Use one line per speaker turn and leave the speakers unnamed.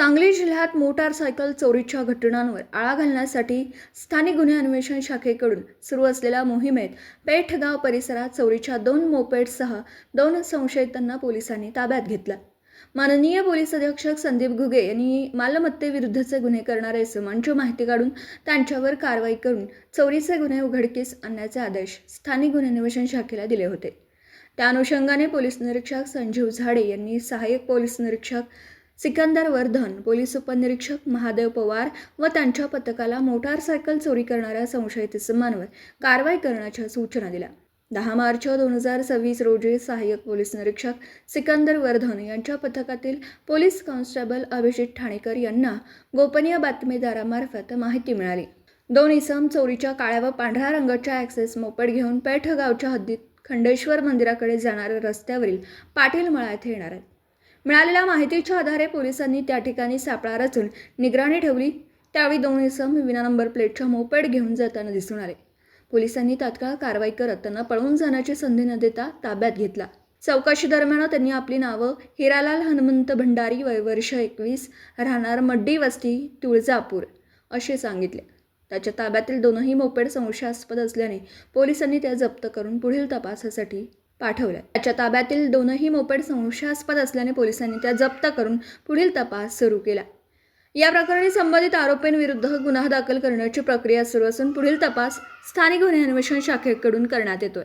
सांगली जिल्ह्यात मोटारसायकल चोरीच्या घटनांवर आळा घालण्यासाठी स्थानिक गुन्हे अन्वेषण शाखेकडून सुरू असलेल्या मोहिमेत पेठगाव परिसरात चोरीच्या 2 मोपेडसह 2 संशयितांना पोलिसांनी ताब्यात घेतलं। माननीय पोलीस अधीक्षक संदीप घुगे यांनी मालमत्तेविरुद्धचे गुन्हे करणारे इसमांची माहिती काढून त्यांच्यावर कारवाई करून चोरीचे गुन्हे उघडकीस आणण्याचे आदेश स्थानिक गुन्हे अन्वेषण शाखेला दिले होते। त्या अनुषंगाने पोलीस निरीक्षक संजीव झाडे यांनी सहाय्यक पोलीस निरीक्षक सिकंदर वर्धन, पोलीस उपनिरीक्षक महादेव पवार व त्यांच्या पथकाला मोटारसायकल चोरी करणाऱ्या संशयित इसमांवर कारवाई करण्याच्या सूचना दिल्या। 10 मार्च 2026 रोजी सहाय्यक पोलीस निरीक्षक सिकंदर वर्धन यांच्या पथकातील पोलीस कॉन्स्टेबल अभिजित ठाणेकर यांना गोपनीय बातमीदारामार्फत माहिती मिळाली। 2 इसम चोरीच्या काळ्या व पांढऱ्या रंगाच्या ॲक्सेस मोपेड घेऊन पेठ गावच्या हद्दीत खंडेश्वर मंदिराकडे जाणाऱ्या रस्त्यावरील पाटील मळा येथे येणार आहेत। मिळालेल्या माहितीच्या आधारे पोलिसांनी त्या ठिकाणी सापळा रचून निगराणी ठेवली। त्यावेळी 2 इसम विना नंबर प्लेटच्या मोपेड घेऊन जाताना दिसून आले। पोलिसांनी तात्काळ कारवाई करत त्यांना पळून जाण्याची संधी न देता ताब्यात घेतला। चौकशी दरम्यान त्यांनी आपली नावं हिरालाल हनुमंत भंडारी, वय वर्ष 21, राहणार मड्डी वस्ती, तुळजापूर असे सांगितले। त्याच्या ताब्यातील 2ही मोपेड संशयास्पद असल्याने पोलिसांनी त्या जप्त करून पुढील तपासासाठी पाठवल्या। त्याच्या ताब्यातील 2ही मोपेड संशयास्पद असल्याने पोलिसांनी त्या जप्त करून पुढील तपास सुरू केला। या प्रकरणी संबंधित आरोपींविरुद्ध गुन्हा दाखल करण्याची प्रक्रिया सुरू असून पुढील तपास स्थानिक गुन्हे अन्वेषण शाखेकडून करण्यात येतोय।